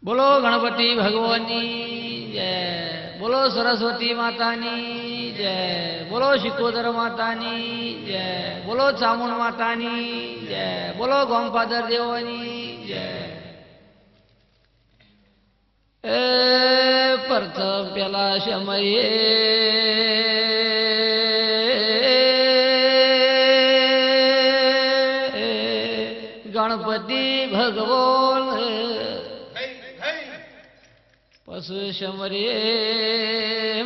બોલો ગણપતિ ભગવાનની જય, બોલો સરસ્વતી માતાની જય, બોલો શિકોદર માતાની જય, બોલો ચામુંડ માતાની જય, બોલો ગોમપાદર દેવોની જય. એ પ્રથમ પેલા સમયે ગણપતિ ભગવાન પશુ સમરે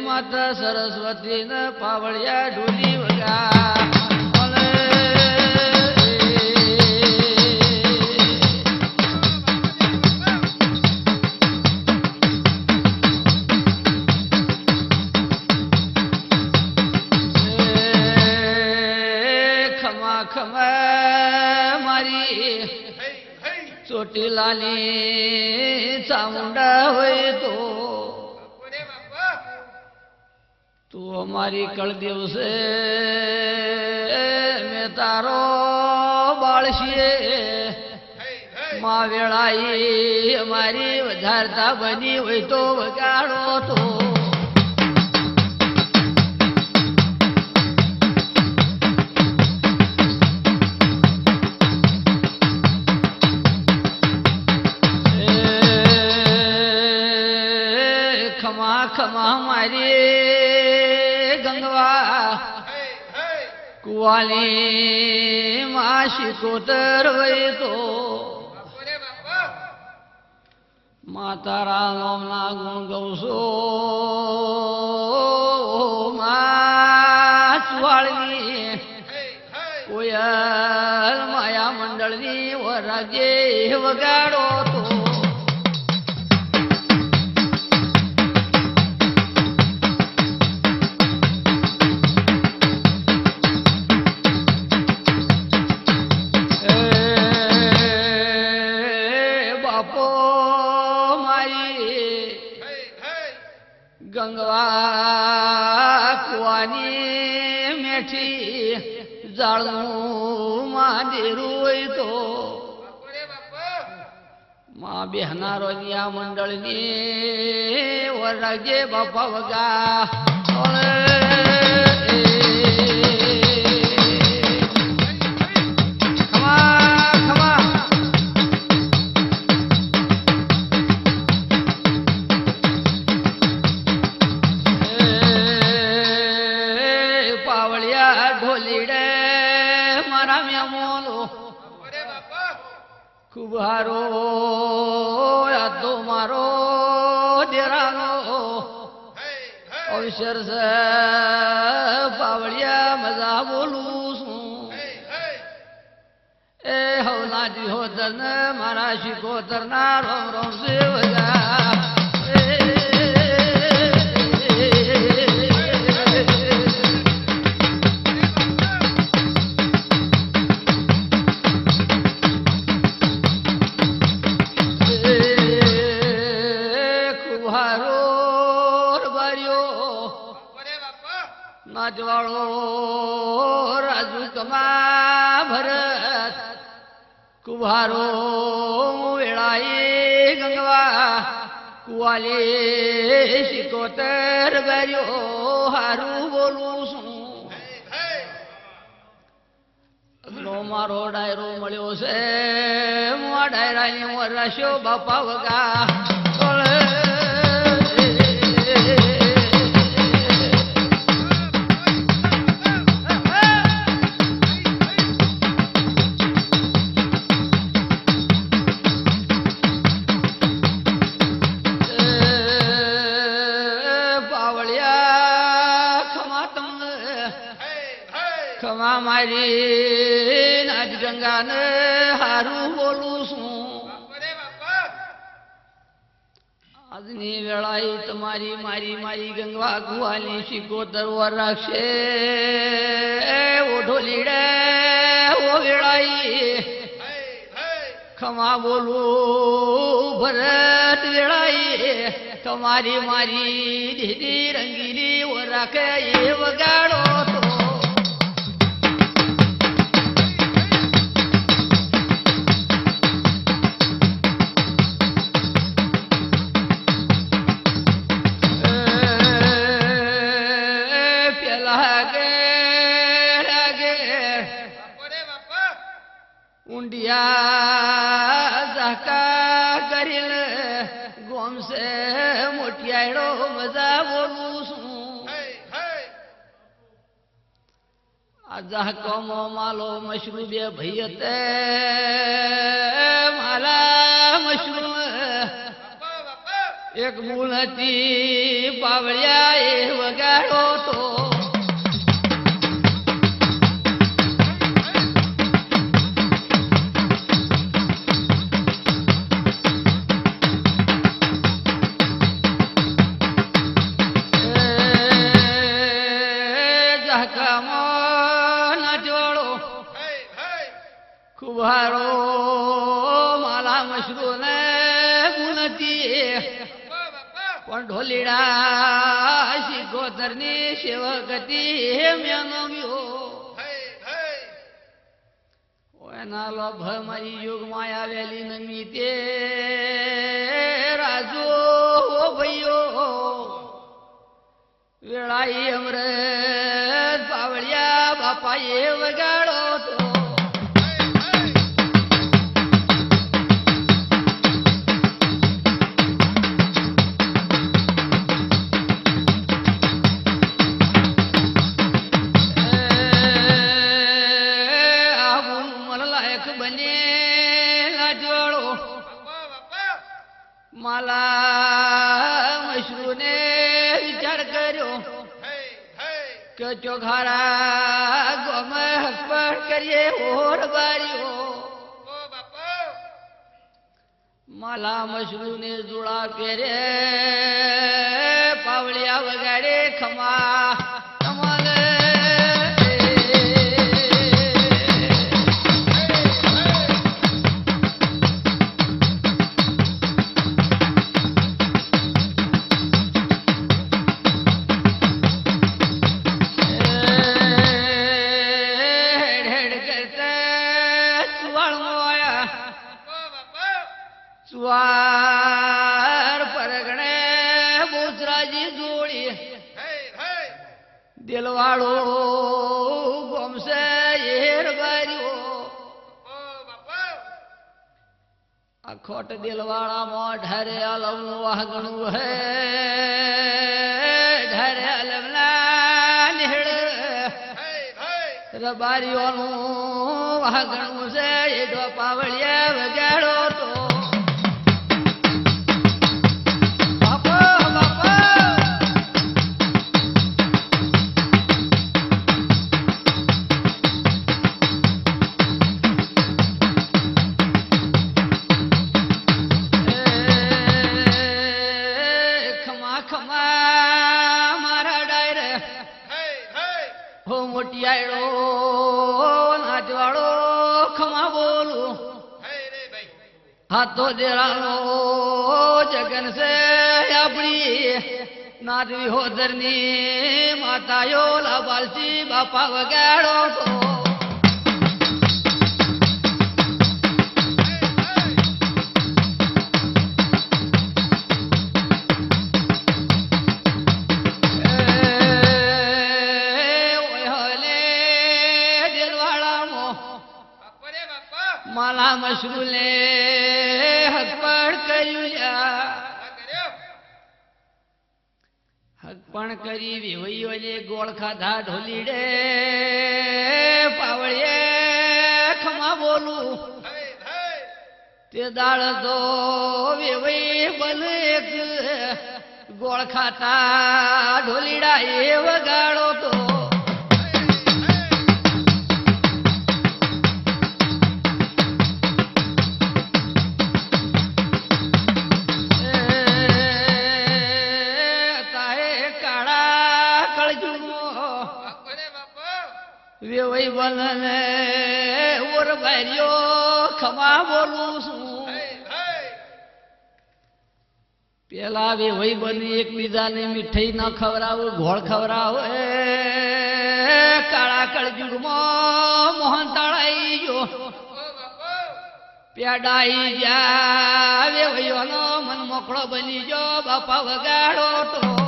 માતા સરસ્વતી ને પાવળિયા ઢોલી વગા ખમા ખમા મારી ચોટીલાની ચામુંડા હોય તો તું અમારી કળ દિવસે મેં તારો બાળશીએ માં વેળાઈ અમારી વધારતા બની હોય તો વગાડો તો ખમા મારી ગંગવા કુવાની માં શિકોતર વય તો માતારા નામના ગુણ ગૌસો માં ચુવાળની કોયલ માયા મંડળની વરાજે વગાડો તો ગંગવા કુવાની મેઠી જાળનું માં દેરું હોય તો માં બેહનારો ન્યા મંડળની વરાજે બાપા વગા ઢોલીડે મારા મેમોનો ખૂબ હારો યાદો મારો દેરાનો અવસર છે પાવળિયા મજા બોલું છું એ હવનાજી હોતર ને મારા શિકોતર ના રોમ રોમ સેવજા નાચવાળો રાજુ કમા ભરત કુભારો વેળાએ ગંગવા કુવાલે શિકોતર ગર્યો હારું બોલું છું મારો ડાયરો મળ્યો છે હું આ ડાયરાની વરાશ્યો બાપા વગા ખમા મારી નાચ ગંગાને હારું બોલું છું આજની વેળાએ તમારી મારી મારી ગંગવા કુવાની શિકોતર વર રાખશે ઓઢો લીડે ઓ વેળાએ ખમા બોલું ભરત વેળાએ તમારી મારી દીદી રંગીલી ઓ રાખે એ વગાડો તો કરીને ગોમસે મોટિયાડો મજા બોલું છું આજા કોમો માલો મશરૂ બે ભાઈ તે માલા મશરૂ એક મૂળ હતી પાવળિયા એ વગાડો તો કુવારો માલા મશરૂ ને ગુણતી પણ ઢોલીડા શિકોતર ની સેવકતી મેનવ્યો એના લોભ મારી યુગમાં આવેલી નમી તે રાજુ ભાઈઓ વેળાઈ અમૃત પાવળિયા બાપાએ વગાડો તો માલા મશરૂ ને વિચાર કર્યો કે ચોઘારા ગોમ હસપટ કરીએ ઓર બારીઓ માલા મશરૂ ને જોડા પહેરે પાવળિયા વગાડે ખમા તમારે સુવાર પરગણે બોસરાજી જોડી દિલવાળો ગોમસે એર બાર્યો અખોટ દિલવાળામાં ઢરે અલમનું વાહગણું હે ઢરે અલમના નિહળ રબારીઓનું વાહગણું છે એ ડો પાવળિયા વગાડો તો મોટિયાડો નાચવાડો ખમા બોલું હાથો દેરાનો જગન છે આપણી નાચવી હોદર ની માતાયો લાબાલસી બાપા વગાડો તો માલા મશરૂ ને હકપણ કર્યું હકપણ કરી વિવૈયો ને ગોળ ખાધા ઢોલીડે પાવળીએ ખમા બોલું તે દાળ તો વિવઈ બને ગોળ ખાતા ઢોલીડા એ વગાડો તો વેવઈ બનને ઓર બારીઓ ખમા બોલું છું પેલા વેવઈ બની એકબીજાને મીઠાઈ ના ખવડાવો ઘોળ ખવડાવો કાળા કળજુગમાં મોહન તળાઈ ગયો પેડાઈ ગયા વેવઈઓનો મન મોકળો બની ગયો બાપા વગાડો તો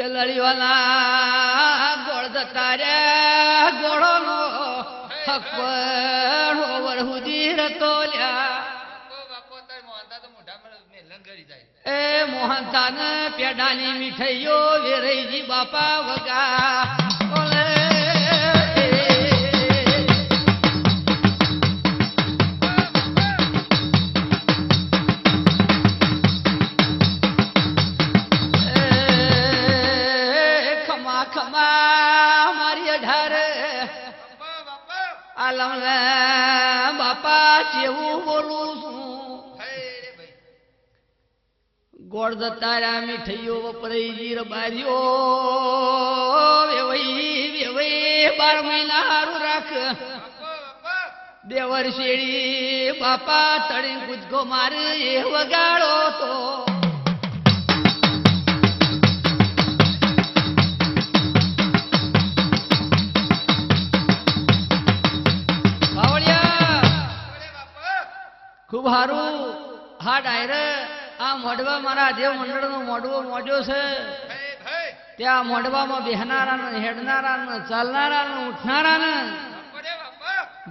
વેલડીવાલા ગોળ જતા રહ્યા ગોળોનો હક પણ ઓવર હુજી રતો લ્યા એ મોહનતાન પેડાની મીઠાઈઓ વેરઈજી બાપા વગા ઓલે ખમા ખમા મારી અઢાર આલમ બાપા જેવું બોલું છું ગોળ દતારા મીઠાઈઓ વપરાઈ રબારીઓ વેવઈ વેવઈ 12 મહિના હારું રાખ દેવર શેડી બાપા તળી કૂદકો મારે એ વગાડો તો ખૂબ હારું હા ડાયરે આ મોઢવા મારા દેવ મંડળનો મોઢવો મોજો છે ત્યાં મોઢવામાં બેહનારા હેડનારા ચાલનારા ઉઠનારા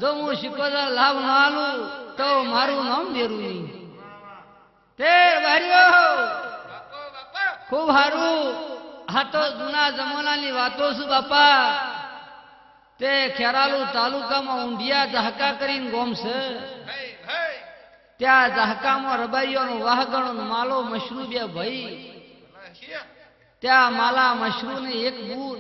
જો હું શિકોદર લાભ ન આલું તો મારું નામ દેરું નહીં તે ભાઈઓ ખૂબ હારું હા તો જૂના જમાનાની વાતો છું બાપા તે ખેરાલુ તાલુકામાં ઊંધિયા જહકા કરીને ગોમ છે ત્યાં જહકામાં રબારીઓનો વાહગણો માલો મશરૂ બે ભાઈ ત્યાં માલા મશરૂ ને એક બૂન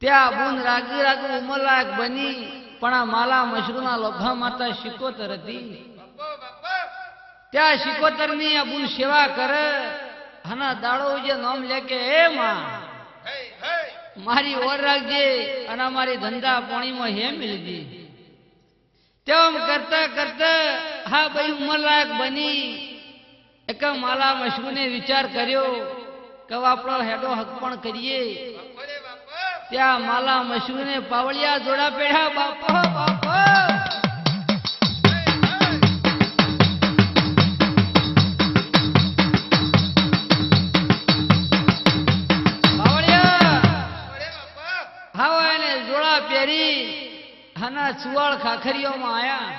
ત્યાં બૂન રાગી રાગુ ઉમરલાયક બની પણ આ માલા મશરૂ ના લોભા માતા શિકોતર હતી ત્યાં શિકોતર ની આ બૂન સેવા કરે અને દાડો જે નામ લે કે હે માં મારી ઓર રાખજે અને મારી ધંધા પાણીમાં હે મિલજી તેમ કરતા કરતા હા ભાઈ ઉંમરલાયક બની એક માલા મશરૂ ને વિચાર કર્યો કે આપણો હેડો હક પણ કરીએ ત્યાં માલા મશરૂ ને પાવળિયા જોડા પેઢા બાપો બાપો સુવાળ ખાખરીઓમાં આયા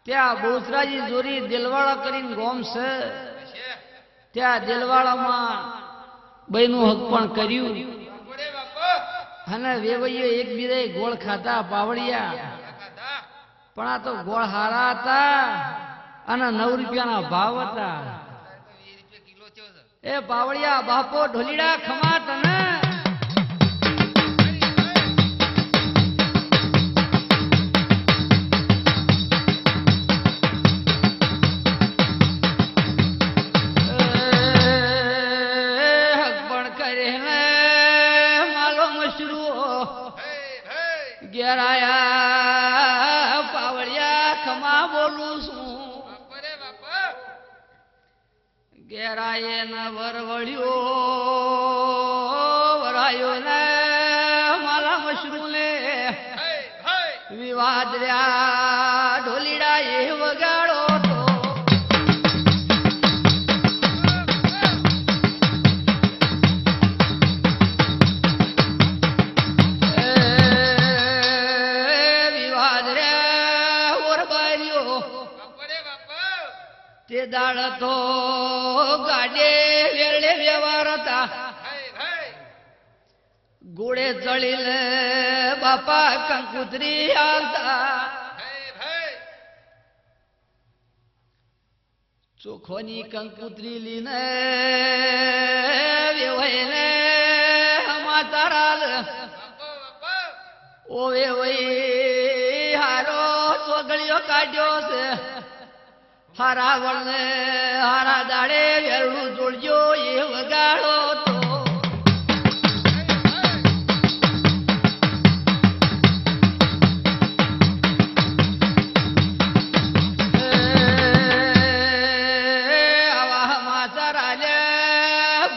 ત્યાં બહુચરાજી જોરી દિલવાળા કરીને ગોમ છે ત્યાં દિલવાળામાં બહેનું હક પણ કર્યું અને વેવૈયો એકબીજાએ ગોળ ખાતા પાવડિયા પણ આ તો ગોળ હારા હતા અને 9 રૂપિયાના ભાવ હતા એ પાવડિયા બાપો ઢોલીડા ખમા તને ઘેરાયા પાવળિયા ખમા બોલું છું ઘેરાએ ન વરવડ્યો વરાયો ને માલા મશરૂ ને વિવાદ રહ્યા ઢોલીડા એ વગાડો તો તે દાળ તો ગાડે વેળે વ્યવહાર હતા ગોળે ચડીને બાપા કંકુતરી હાલતા ચોખોની કંકુતરી લીને વેવાઈને માતા રાલ ઓવે વઈ હારો ચોગળિયો કાઢ્યો છે હારા વળને હારા દાડે વેરણું જોડજો એ વગાડો તો આવા માસા રાલે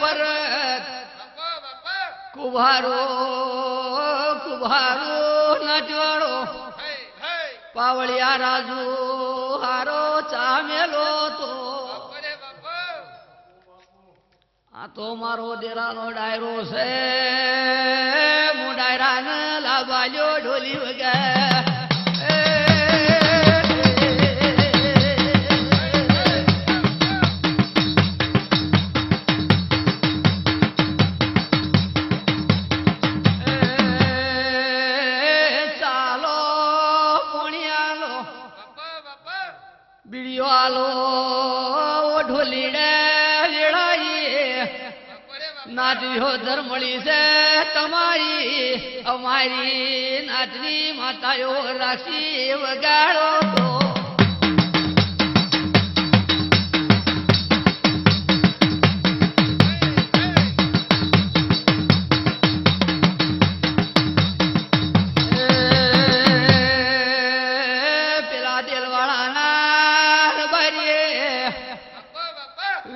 ભરત કુભારો કુભારો નટવાડો પાવળિયા રાજુ હારો ચામેલો તો આ તો મારો દેરાનો ડાયરો છે હું ડાયરાને લાબાલ્યો ઢોલી વગર બીડીઓ આલો ઢોલીડે લેડાઈ નાચીઓ ધર્મળી છે તમારી અમારી નાચની માતાઓ રાખી વગાડો તો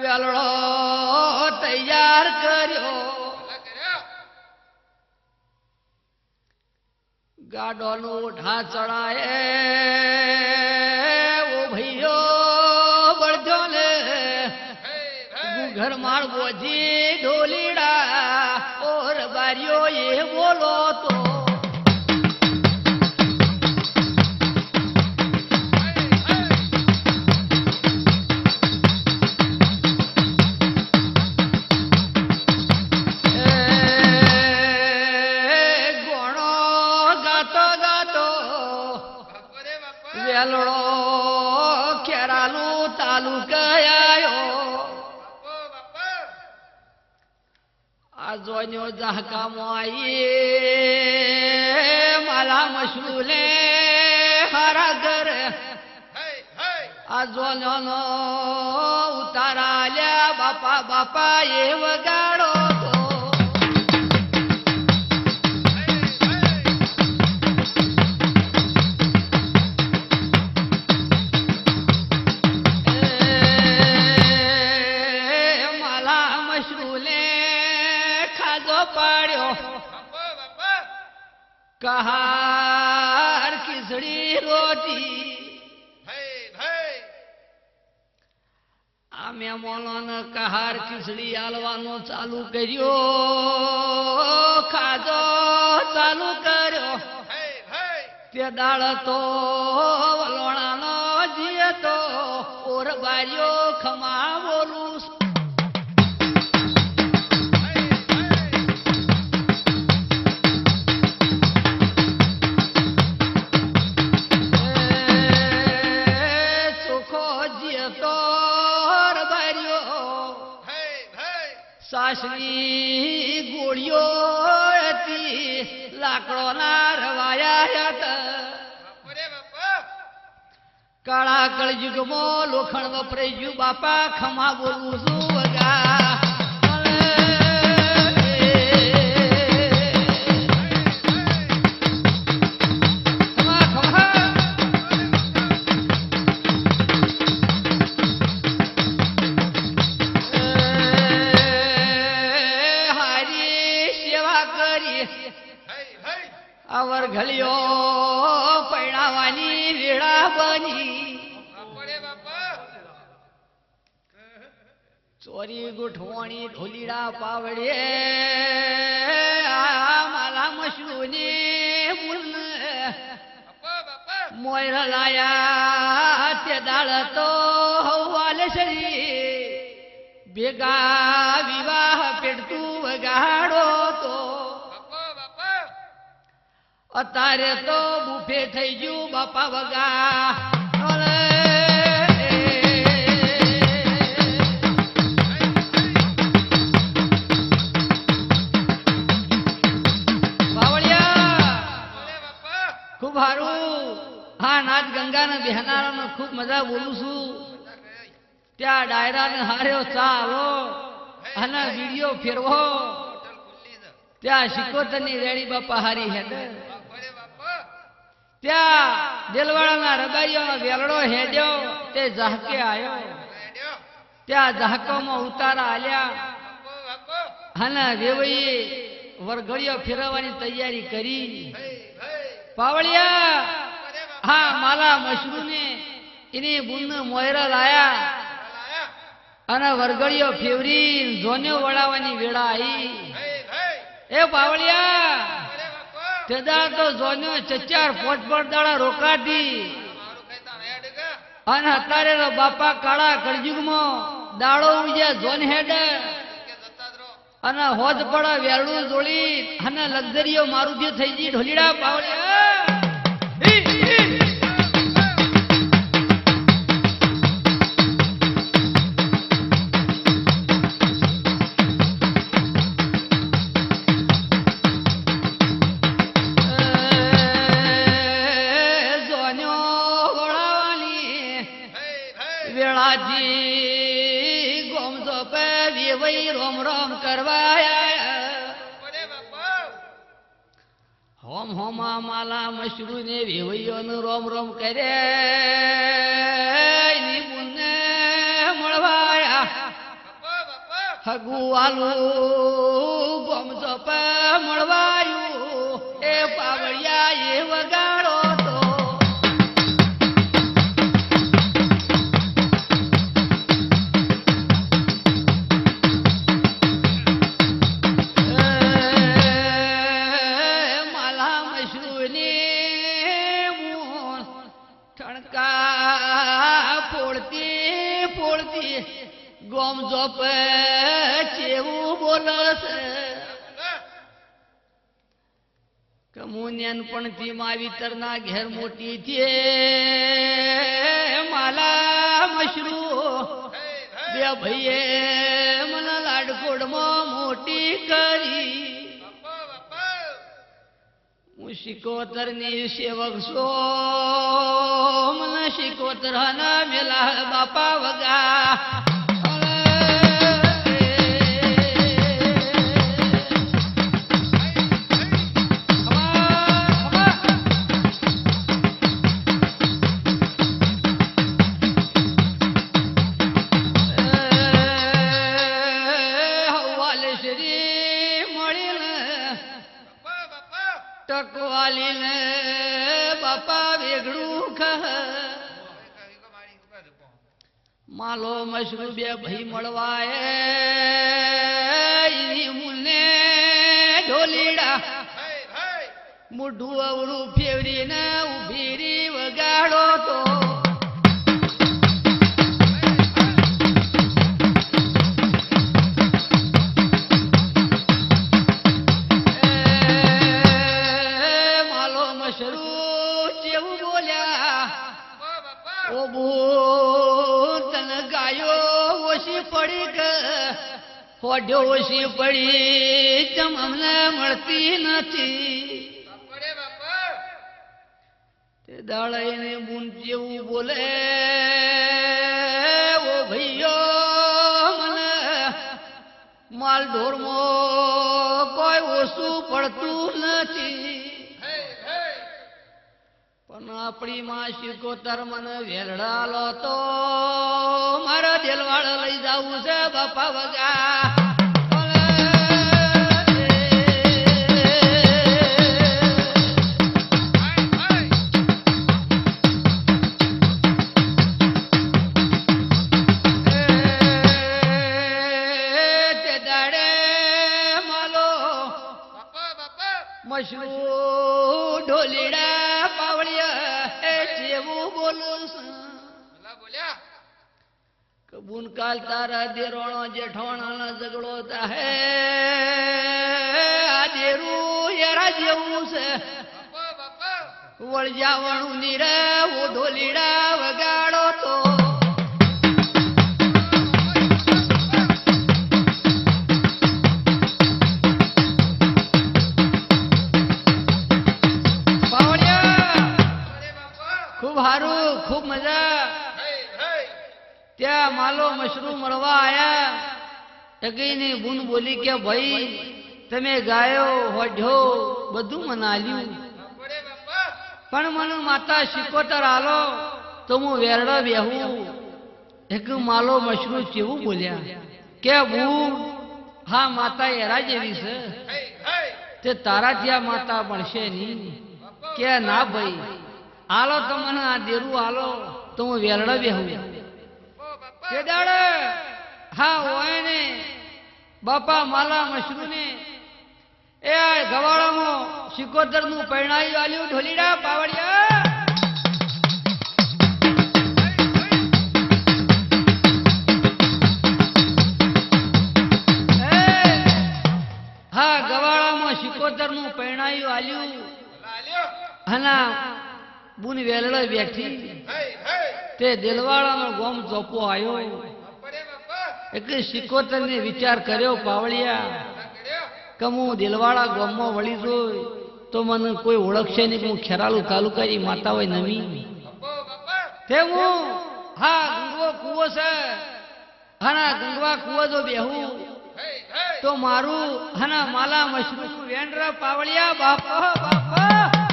વેલડો તૈયાર કર્યો ગાડોનું ઢા ચડાય ઓ ભાઈઓ બળજો ને ઘર માળ બોજી ઢોલીડા ઓર બારીઓ એ બોલો તો વેલડો ખેરાલું તાલુકાયો આ જોન્યો જાહકામાં આઈ માલા મશરૂલે હારા ઘર આ જોન્યોનો ઉતારા લ્યા બાપા બાપા એ વગાડો તો પાડ્યો કહાર ખીચડી રોટી આ મહેમાનોને કહાર ખીચડી આલવાનું ચાલુ કર્યો ખાધો ચાલુ કર્યો તે દાળ તો વલોણાનો જીએ તો ઓર બાર્યો ખમા બોલું સાસરી ગોળીઓ હતી લાકડો ના રવાયા હતા કાળા કળયુગમાં લોખંડ વપરાઈ ગયું બાપા ખમા બોલું છું વગા અવર ઘલિયો પૈણાવાની વેળા બની ચોરી ગોઠવાણી ઢોલીડા પાવડે માલા મશરૂને બુલ મોયર લાયા તે દાળ તો વાલેશ્વરી ભેગા વિવાહ પેડતું વગાડો તો અત્યારે તો બુફે થઈ ગયું બાપા વગા ખૂબ સારું હા નાચ ગંગા ને બહેનારા ખૂબ મજા બોલું છું ત્યાં ડાયરા ને હાર્યો ચાલો અને વિડીયો ફેરવો ત્યાં શિકોતર ની રેડી બાપા હારી હેડ ત્યાં દેલવાડાના રબારીઓનો વેલડો હેડ્યો તે ઝાહકે આવ્યો ત્યાં ઝાહકોમાં ઉતારા આલ્યા અને વેવઈએ વરઘડીઓ ફેરવવાની તૈયારી કરી પાવળિયા હા માલા મશરૂને એની બુન મોયરા લાયા અને વરગડીઓ ફેવરી જોન્યો વળાવવાની વેળા આવી. એ પાવળિયા તેદાર તો જોન્યો ચચાર પોટ પર દાડા રોકાતી અને અત્યારે બાપા કાળા કળજુગમાં દાડો ઉજ્યા જોન હેડ અને હોજ પડા વેરડું જોડી અને લક્ઝરીઓ મારું જે થઈ ગઈ ઢોલીડા પાવળિયા. વેળાજી ગોમજો પે વેવઈ રોમ રોમ કરવાયા હોમ હોમા માલા મશરૂ ને વેવઈઓનું રોમ રોમ કરે ની પુણ્ય મળવાયા હગુ આલુ ગોમજો પે મળવાયું એ પાવળિયા એ વગાડો ગોમ જોપ ચેવું બોલસ કમુન્યન પણ થી માવીતર ના ઘેર મોટી છે માલા મશરૂ બે ભાઈએ મને લાડકોડમાં મોટી કરી હું શિકોતર ની સેવક છો મને શિકોતર ના મેલા બાપા વગા ટકવાલીને બાપા વેગડું ખહ માલો મશરૂ બે ભાઈ મળવાય મુને ઢોલીડા મોઢું અવળું ફેવરીને ઉભી રી વગાડો તો હોડ્યો ઓછી પડી ચમ અમને મળતી નથી તે દાડાઈને બુન જેવું બોલે ઓ ભાઈઓ મને માલ ઢોરમાં કોઈ ઓછું પડતું નથી પણ આપણી માં શિકોતર મને વેલડા લો તો મારા દેલવાડ લઈ જવું છે બાપા વગા મશરૂ ઢોલીડા પાવળિયા જેવું બોલું કબૂન કાલ તારા દેરોણો જેઠોણો ઝઘડો તાહે આ દેરું એરા જેવું છે વળજાવણું નીરે ઓ ઢોલીડા વગાડો તો ખૂબ મજા ત્યાં માલો મશરૂ મળવા આયા ટકીની બુન બોલી કે ભાઈ તમે ગાયો હોઢ્યો બધું મનાલ્યું પણ મને માતા શિકોતર આલો તો હું વેરડો બેહું એક માલો મશરૂ કેવું બોલ્યા કે બુન હા માતા એરા જેવી છે તે તારા ત્યાં માતા મળશે નહીં કે ના ભાઈ આલો તો મને આ દેરું આલો તો હું વેલડો બેહું તે દાડે હા હોય ને બાપા માલા મશરૂ ને એ આ ગવાળામાં શિકોતર નું પરણાયું આલ્યું ઢોલીડા પાવડિયા હા ગવાળામાં શિકોતર નું પરણાયું આલ્યું હના બુન વેલડો બેઠી તે દિલવાળાનો ગોમ ચોપો આવ્યો એટલે શિકોતર ને વિચાર કર્યો પાવળિયા કે હું દિલવાળા ગામમાં વળી જોઈ તો મને કોઈ ઓળખશે નહીં હું ખેરાલુ તાલુકાની માતા હોય નવી તે હું હા ગંગવો કૂવો છે હાના ગંગવા કૂવો જો બેહું તો મારું હાના માલા મશરૂમ વેન્ડર પાવળિયા બાપા બાપા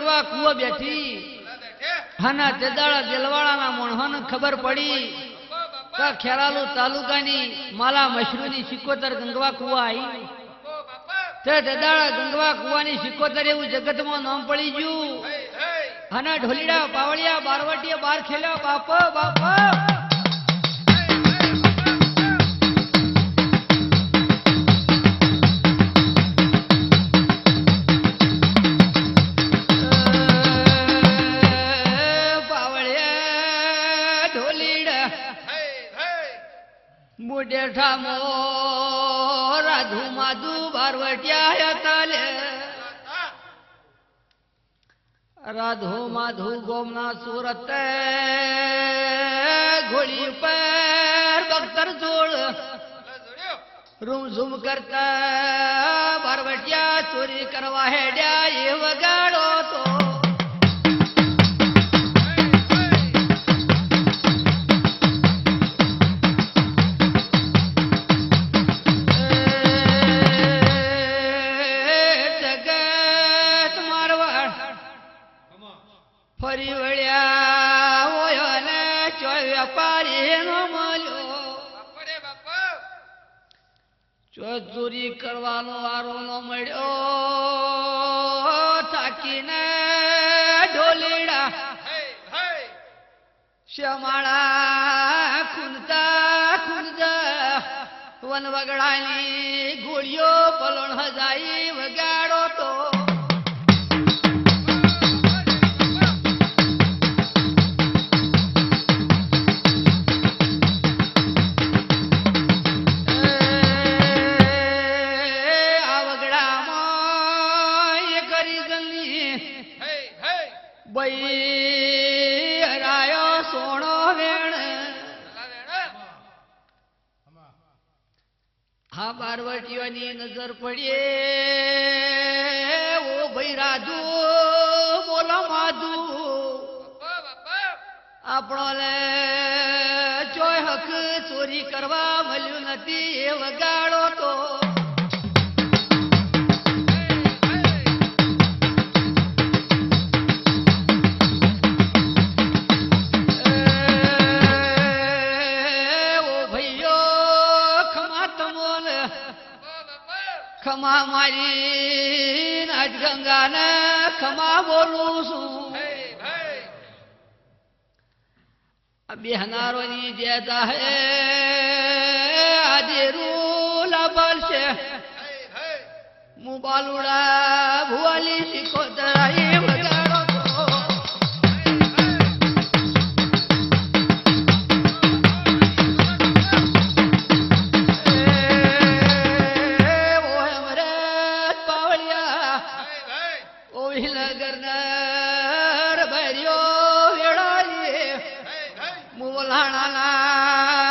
ગંગવા કૂવો બેઠી હાના તેદાળા દિલવાળાના મોણહોને ખબર પડી કે ખેરાલુ તાલુકાની માલા મશરૂની શિકોતર ગંગવા કૂવા આવી તે તેદાળા ગંગવા કૂવાની શિકોતર એવું જગતમાં નામ પડી ગયું હાના ઢોલીડા પાવળિયા બારવટીએ બાર ખેલ્યો બાપો બાપો મુડેઠા મો રાધુ માધુ બારવટિયા તાલે રાધો માધુ ગોમના સુરત ઘોડી પર બખ્તર જોડ રૂમ ઝૂમ કરતા બારવટિયા ચોરી કરવા હેડ્યા એ વગાડો તો ફરી વળ્યા હોય ને ચોય વેપારી નો મળ્યો ચો ચોરી કરવાનો વારો નો મળ્યો થાકીને ઢોલીડા શ્યામાળા ખૂંદતા ખૂંદતા વન વગડાની ગોળીઓ પલણ હજાઈ વગાડો તો હા બારવટીઓની નજર પડીએ ઓ ભાઈ રાજુ બોલો માધુ આપણો લે ચોય હક ચોરી કરવા મળ્યું નથી એ વગાડો તો ખમા મારી નાચ ગંગાને ખમા બોલું છું બેહનારોની જેતા હે આજે રૂલા બોલશે મુ બાલુડા ભુવાલી શિકોતરાઈ વગાડો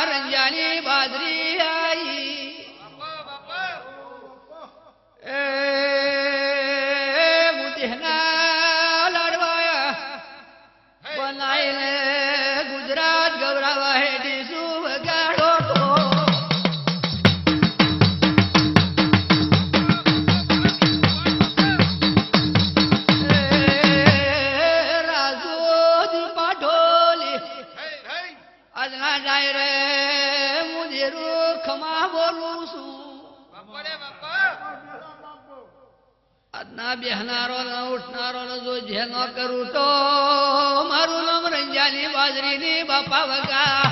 રંજાની બાદરી આઈ મુદેહના રાતના બેહનારો ન ઉઠનારો ન જો જે ન કરું તો મારું નામ રંજાની બાજરીની બાપા વગા